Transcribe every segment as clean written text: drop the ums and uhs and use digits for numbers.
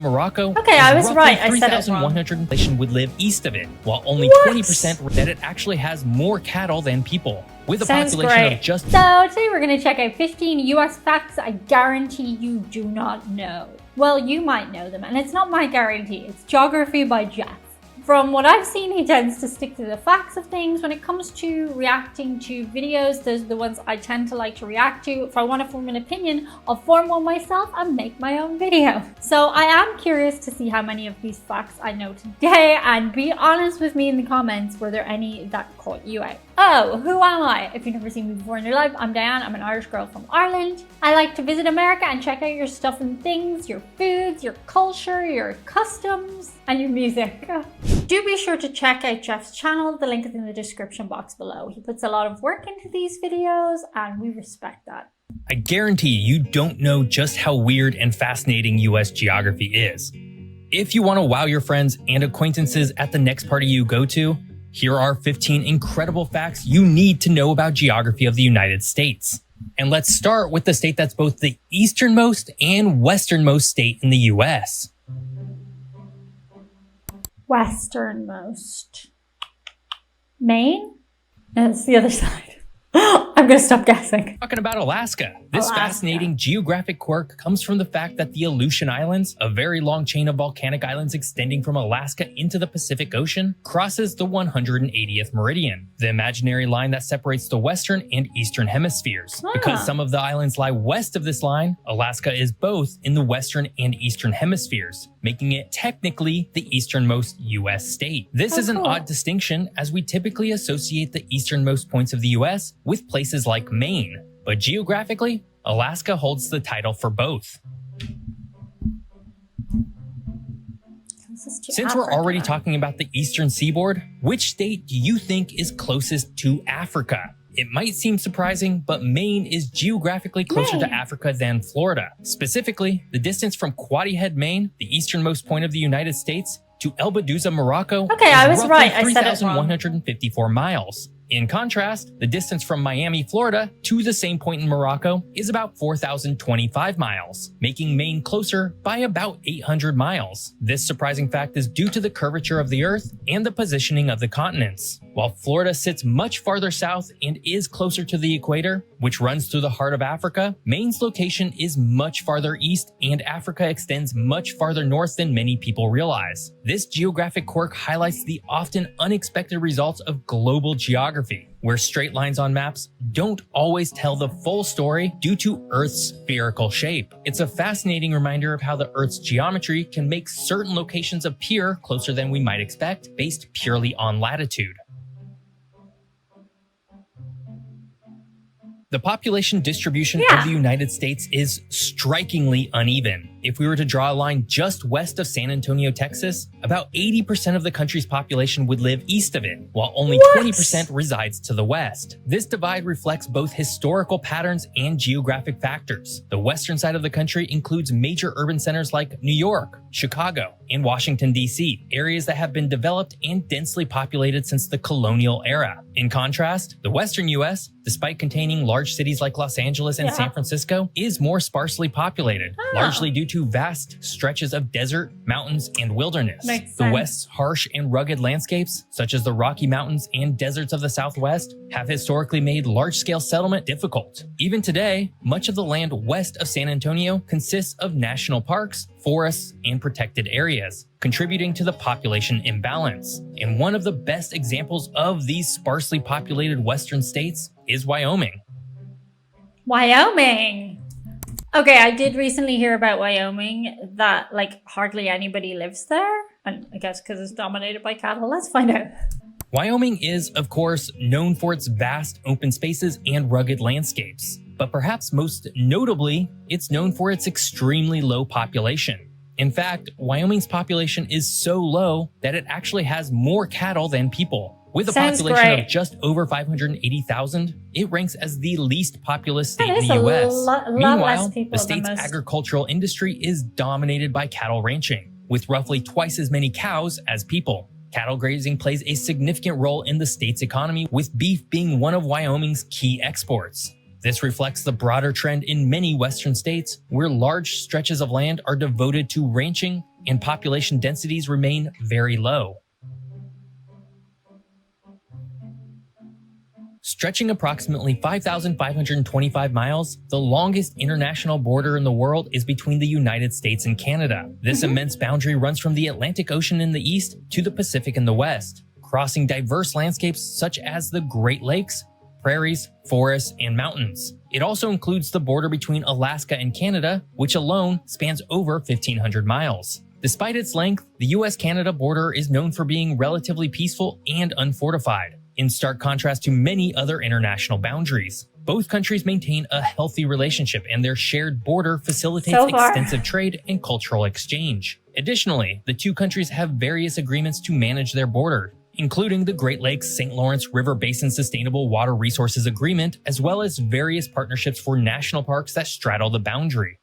Morocco. Okay, I was right. I said it wrong. 3,100 population would live east of it, while only 20% that it actually has more cattle than people, with a population of just. So today we're going to check out 15 US facts I guarantee you do not know. Well, you might know them, and it's not my guarantee. It's Geography by Geoff. From what I've seen, he tends to stick to the facts of things. When it comes to reacting to videos, those are the ones I tend to like to react to. If I want to form an opinion, I'll form one myself and make my own video. So I am curious to see how many of these facts I know today, and be honest with me in the comments, were there any that caught you out? Oh, who am I? If you've never seen me before in your life, I'm Diane. I'm an Irish girl from Ireland. I like to visit America and check out your stuff and things, your foods, your culture, your customs, and your music. Do be sure to check out Geoff's channel. The link is in the description box below. He puts a lot of work into these videos, and we respect that. I guarantee you don't know just how weird and fascinating US geography is. If you want to wow your friends and acquaintances at the next party you go to, here are 15 incredible facts you need to know about geography of the United States. And let's start with the state that's both the easternmost and westernmost state in the US. Westernmost. Maine? No, it's the other side. I'm gonna stop guessing. Talking about Alaska. This fascinating geographic quirk comes from the fact that the Aleutian Islands, a very long chain of volcanic islands extending from Alaska into the Pacific Ocean, crosses the 180th meridian, the imaginary line that separates the western and eastern hemispheres. Because some of the islands lie west of this line, Alaska is both in the western and eastern hemispheres, making it technically the easternmost US state. This is an odd distinction, as we typically associate the easternmost points of the US with places like Maine, but geographically, Alaska holds the title for both. Since we're already talking about the eastern seaboard, which state do you think is closest to Africa? It might seem surprising, but Maine is geographically closer to Africa than Florida. Specifically, the distance from Quoddy Head, Maine, the easternmost point of the United States, to Elbaduza, Morocco, okay, I was right. I said it wrong. 3,154 miles. In contrast, the distance from Miami, Florida to the same point in Morocco is about 4,025 miles, making Maine closer by about 800 miles. This surprising fact is due to the curvature of the Earth and the positioning of the continents. While Florida sits much farther south and is closer to the equator, which runs through the heart of Africa, Maine's location is much farther east, and Africa extends much farther north than many people realize. This geographic quirk highlights the often unexpected results of global geography, where straight lines on maps don't always tell the full story due to Earth's spherical shape. It's a fascinating reminder of how the Earth's geometry can make certain locations appear closer than we might expect based purely on latitude. The population distribution of the United States is strikingly uneven. If we were to draw a line just west of San Antonio, Texas, about 80% of the country's population would live east of it, while only 20% resides to the west. This divide reflects both historical patterns and geographic factors. The western side of the country includes major urban centers like New York, Chicago, and Washington, D.C., areas that have been developed and densely populated since the colonial era. In contrast, the western U.S., despite containing large cities like Los Angeles and San Francisco, is more sparsely populated, largely due to vast stretches of desert, mountains, and wilderness. The West's harsh and rugged landscapes, such as the Rocky Mountains and deserts of the Southwest, have historically made large-scale settlement difficult. Even today, much of the land west of San Antonio consists of national parks, forests, and protected areas, contributing to the population imbalance. And one of the best examples of these sparsely populated western states is Wyoming. Wyoming! Okay, I did recently hear about Wyoming that like hardly anybody lives there. And I guess because it's dominated by cattle. Let's find out. Wyoming is, of course, known for its vast open spaces and rugged landscapes. But perhaps most notably, it's known for its extremely low population. In fact, Wyoming's population is so low that it actually has more cattle than people. With a population of just over 580,000, it ranks as the least populous state in the U.S. Meanwhile, the state's agricultural industry is dominated by cattle ranching, with roughly twice as many cows as people. Cattle grazing plays a significant role in the state's economy, with beef being one of Wyoming's key exports. This reflects the broader trend in many Western states where large stretches of land are devoted to ranching and population densities remain very low. Stretching approximately 5,525 miles, the longest international border in the world is between the United States and Canada. This immense boundary runs from the Atlantic Ocean in the east to the Pacific in the west, crossing diverse landscapes such as the Great Lakes, prairies, forests, and mountains. It also includes the border between Alaska and Canada, which alone spans over 1,500 miles. Despite its length, the US-Canada border is known for being relatively peaceful and unfortified, in stark contrast to many other international boundaries. Both countries maintain a healthy relationship, and their shared border facilitates extensive trade and cultural exchange. Additionally, the two countries have various agreements to manage their border, including the Great Lakes St. Lawrence River Basin Sustainable Water Resources Agreement, as well as various partnerships for national parks that straddle the boundary.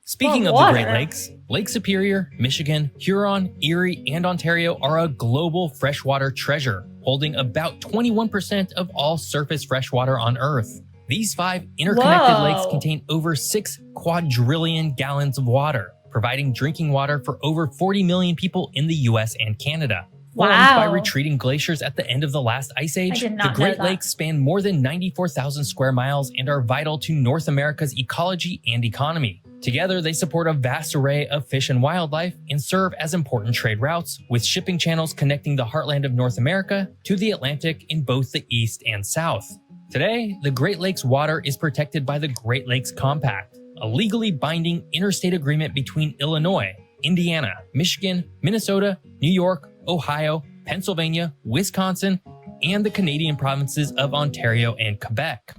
Speaking of the Great Lakes, Lake Superior, Michigan, Huron, Erie, and Ontario are a global freshwater treasure, holding about 21% of all surface freshwater on Earth. These 5 interconnected lakes contain over 6 quadrillion gallons of water, providing drinking water for over 40 million people in the US and Canada. Formed by retreating glaciers at the end of the last ice age, the Great Lakes span more than 94,000 square miles and are vital to North America's ecology and economy. Together, they support a vast array of fish and wildlife and serve as important trade routes, with shipping channels connecting the heartland of North America to the Atlantic in both the east and south. Today, the Great Lakes water is protected by the Great Lakes Compact, a legally binding interstate agreement between Illinois, Indiana, Michigan, Minnesota, New York, Ohio, Pennsylvania, Wisconsin, and the Canadian provinces of Ontario and Quebec.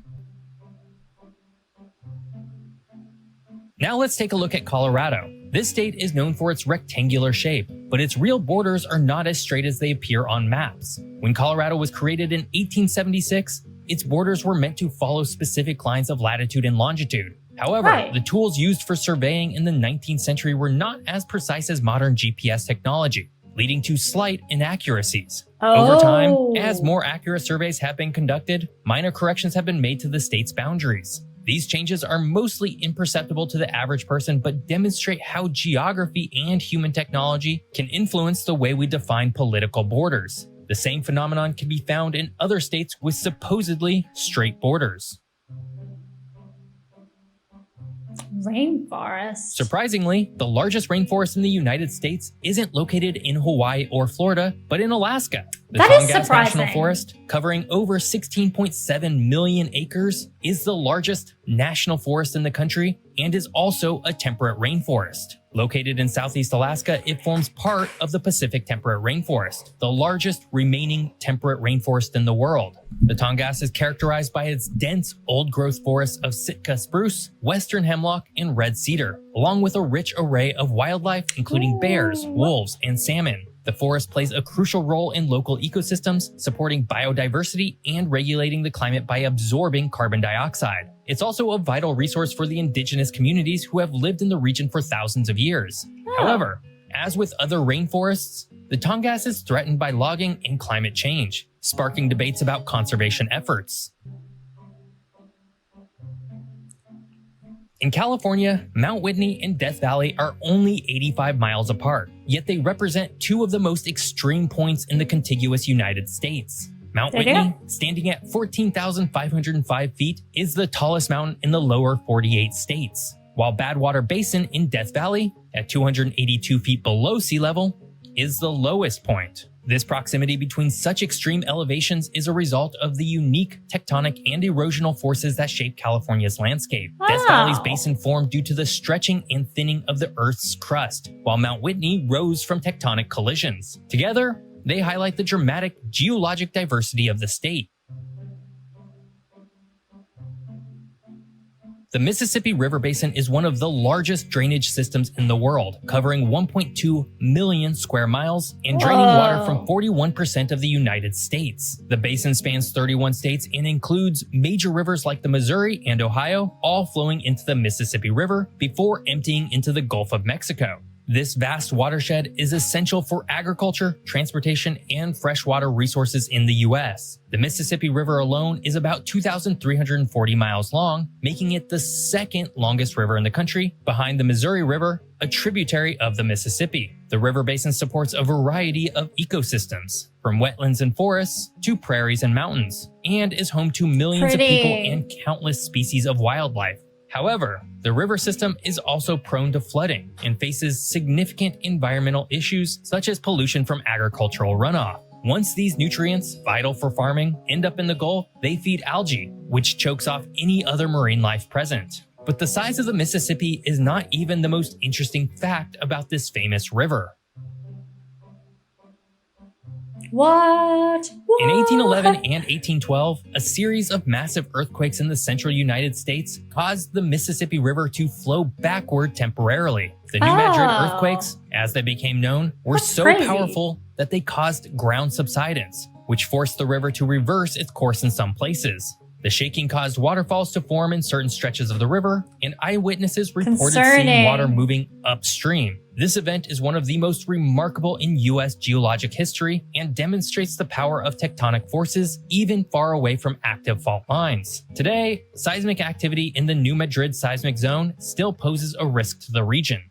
Now let's take a look at Colorado. This state is known for its rectangular shape, but its real borders are not as straight as they appear on maps. When Colorado was created in 1876, its borders were meant to follow specific lines of latitude and longitude. However, the tools used for surveying in the 19th century were not as precise as modern GPS technology, leading to slight inaccuracies. Over time, as more accurate surveys have been conducted, minor corrections have been made to the state's boundaries. These changes are mostly imperceptible to the average person, but demonstrate how geography and human technology can influence the way we define political borders. The same phenomenon can be found in other states with supposedly straight borders. Rainforest. Surprisingly, the largest rainforest in the United States isn't located in Hawaii or Florida, but in Alaska. The Tongass National Forest, covering over 16.7 million acres, is the largest national forest in the country and is also a temperate rainforest. Located in southeast Alaska, it forms part of the Pacific Temperate Rainforest, the largest remaining temperate rainforest in the world. The Tongass is characterized by its dense old-growth forests of Sitka spruce, western hemlock, and red cedar, along with a rich array of wildlife including bears, wolves, and salmon. The forest plays a crucial role in local ecosystems, supporting biodiversity and regulating the climate by absorbing carbon dioxide. It's also a vital resource for the indigenous communities who have lived in the region for thousands of years. However, as with other rainforests, the Tongass is threatened by logging and climate change, sparking debates about conservation efforts. In California, Mount Whitney and Death Valley are only 85 miles apart, yet they represent two of the most extreme points in the contiguous United States. Mount Whitney, standing at 14,505 feet, is the tallest mountain in the lower 48 states, while Badwater Basin in Death Valley, at 282 feet below sea level, is the lowest point. This proximity between such extreme elevations is a result of the unique tectonic and erosional forces that shape California's landscape. Death Valley's basin formed due to the stretching and thinning of the Earth's crust, while Mount Whitney rose from tectonic collisions. Together, they highlight the dramatic geologic diversity of the state. The Mississippi River Basin is one of the largest drainage systems in the world, covering 1.2 million square miles and draining water from 41% of the United States. The basin spans 31 states and includes major rivers like the Missouri and Ohio, all flowing into the Mississippi River before emptying into the Gulf of Mexico. This vast watershed is essential for agriculture, transportation, and freshwater resources in the U.S. The Mississippi River alone is about 2,340 miles long, making it the second longest river in the country, behind the Missouri River, a tributary of the Mississippi. The river basin supports a variety of ecosystems, from wetlands and forests to prairies and mountains, and is home to millions of people and countless species of wildlife. However, the river system is also prone to flooding and faces significant environmental issues such as pollution from agricultural runoff. Once these nutrients, vital for farming, end up in the Gulf, they feed algae, which chokes off any other marine life present. But the size of the Mississippi is not even the most interesting fact about this famous river. What? In 1811 and 1812, a series of massive earthquakes in the central United States caused the Mississippi River to flow backward temporarily. The New Madrid earthquakes, as they became known, were so powerful that they caused ground subsidence, which forced the river to reverse its course in some places. The shaking caused waterfalls to form in certain stretches of the river, and eyewitnesses reported seeing water moving upstream. This event is one of the most remarkable in U.S. geologic history and demonstrates the power of tectonic forces even far away from active fault lines. Today, seismic activity in the New Madrid seismic zone still poses a risk to the region.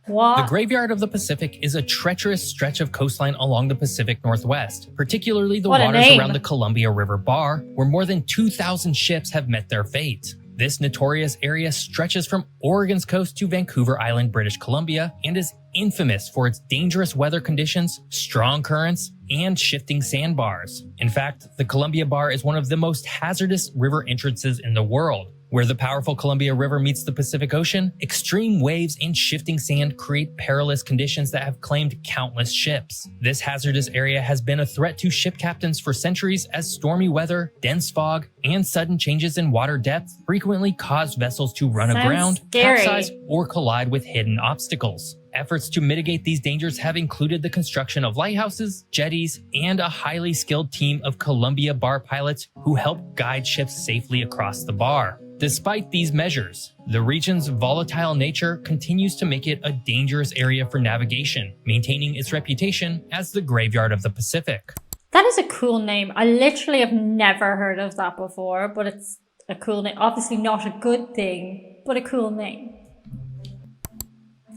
What? The Graveyard of the Pacific is a treacherous stretch of coastline along the Pacific Northwest, particularly the waters around the Columbia River Bar, where more than 2,000 ships have met their fate. This notorious area stretches from Oregon's coast to Vancouver Island, British Columbia, and is infamous for its dangerous weather conditions, strong currents, and shifting sandbars. In fact, the Columbia Bar is one of the most hazardous river entrances in the world. Where the powerful Columbia River meets the Pacific Ocean, extreme waves and shifting sand create perilous conditions that have claimed countless ships. This hazardous area has been a threat to ship captains for centuries as stormy weather, dense fog, and sudden changes in water depth frequently cause vessels to run aground, capsize, or collide with hidden obstacles. Efforts to mitigate these dangers have included the construction of lighthouses, jetties, and a highly skilled team of Columbia Bar pilots who help guide ships safely across the bar. Despite these measures, the region's volatile nature continues to make it a dangerous area for navigation, maintaining its reputation as the Graveyard of the Pacific. That is a cool name. I literally have never heard of that before, but it's a cool name. Obviously not a good thing, but a cool name.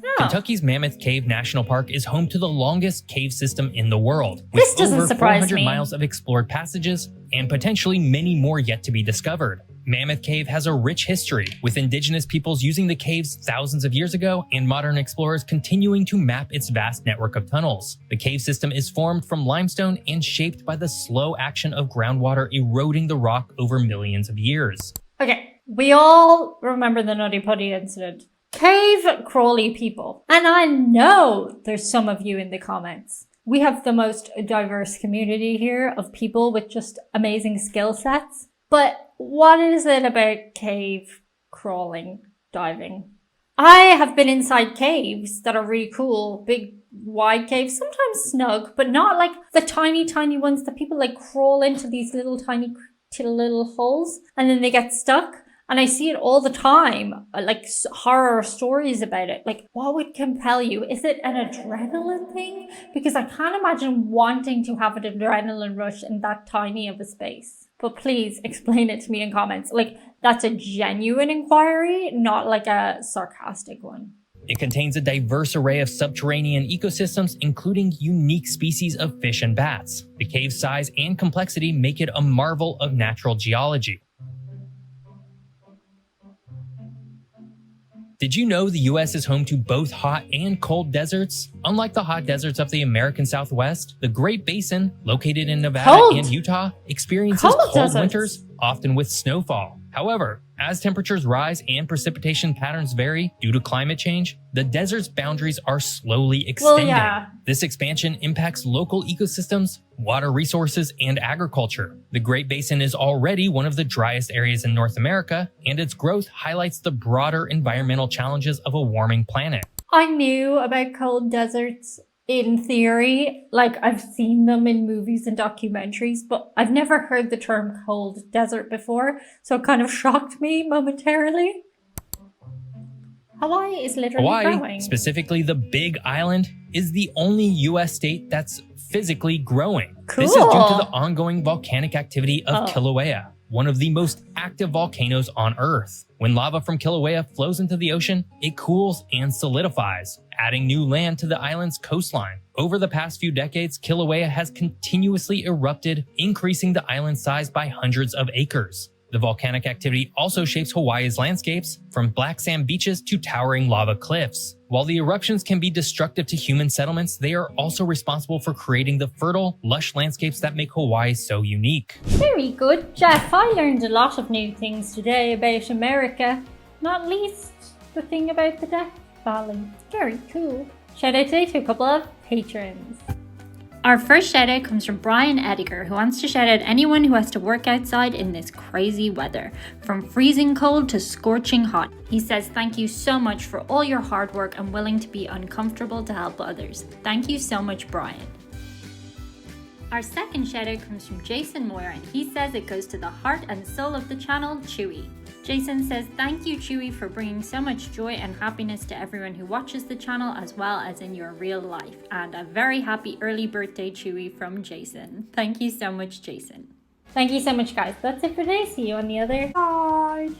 Oh. Kentucky's Mammoth Cave National Park is home to the longest cave system in the world, with over 400 miles of explored passages and potentially many more yet to be discovered. Mammoth Cave has a rich history, with indigenous peoples using the caves thousands of years ago and modern explorers continuing to map its vast network of tunnels. The cave system is formed from limestone and shaped by the slow action of groundwater eroding the rock over millions of years. Okay, we all remember the Nutty Putty incident. Cave crawly people. And I know there's some of you in the comments. We have the most diverse community here of people with just amazing skill sets. But what is it about cave crawling, diving? I have been inside caves that are really cool, big, wide caves, sometimes snug, but not like the tiny, tiny ones that people like crawl into these little tiny little holes and then they get stuck. And I see it all the time, like horror stories about it. Like, what would compel you? Is it an adrenaline thing? Because I can't imagine wanting to have an adrenaline rush in that tiny of a space. But please explain it to me in comments. Like, that's a genuine inquiry, not like a sarcastic one. It contains a diverse array of subterranean ecosystems, including unique species of fish and bats. The cave's size and complexity make it a marvel of natural geology. Did you know the US is home to both hot and cold deserts? Unlike the hot deserts of the American Southwest, the Great Basin, located in Nevada and Utah, experiences cold winters, often with snowfall. However, as temperatures rise and precipitation patterns vary due to climate change, the desert's boundaries are slowly extending. This expansion impacts local ecosystems, water resources, and agriculture. The Great Basin is already one of the driest areas in North America, and its growth highlights the broader environmental challenges of a warming planet. I knew about cold deserts in theory, like I've seen them in movies and documentaries, but I've never heard the term cold desert before, so it kind of shocked me momentarily. Hawaii is literally Hawaii, growing. specifically the Big Island, is the only U.S. state that's physically growing. Cool. This is due to the ongoing volcanic activity of Kilauea, one of the most active volcanoes on Earth. When lava from Kilauea flows into the ocean, it cools and solidifies, adding new land to the island's coastline. Over the past few decades, Kilauea has continuously erupted, increasing the island's size by hundreds of acres. The volcanic activity also shapes Hawaii's landscapes, from black sand beaches to towering lava cliffs. While the eruptions can be destructive to human settlements, they are also responsible for creating the fertile, lush landscapes that make Hawaii so unique. Very good, Geoff. I learned a lot of new things today about America, not least the thing about the Death Valley. It's very cool. Shout out today to a couple of patrons. Our first shout out comes from Brian Ediger, who wants to shout out anyone who has to work outside in this crazy weather, from freezing cold to scorching hot. He says, thank you so much for all your hard work and willing to be uncomfortable to help others. Thank you so much, Brian. Our second shout out comes from Jason Moyer, and he says it goes to the heart and soul of the channel, Chewy. Jason says, thank you, Chewy, for bringing so much joy and happiness to everyone who watches the channel as well as in your real life. And a very happy early birthday, Chewy, from Jason. Thank you so much, Jason. Thank you so much, guys. That's it for today. See you on the other side.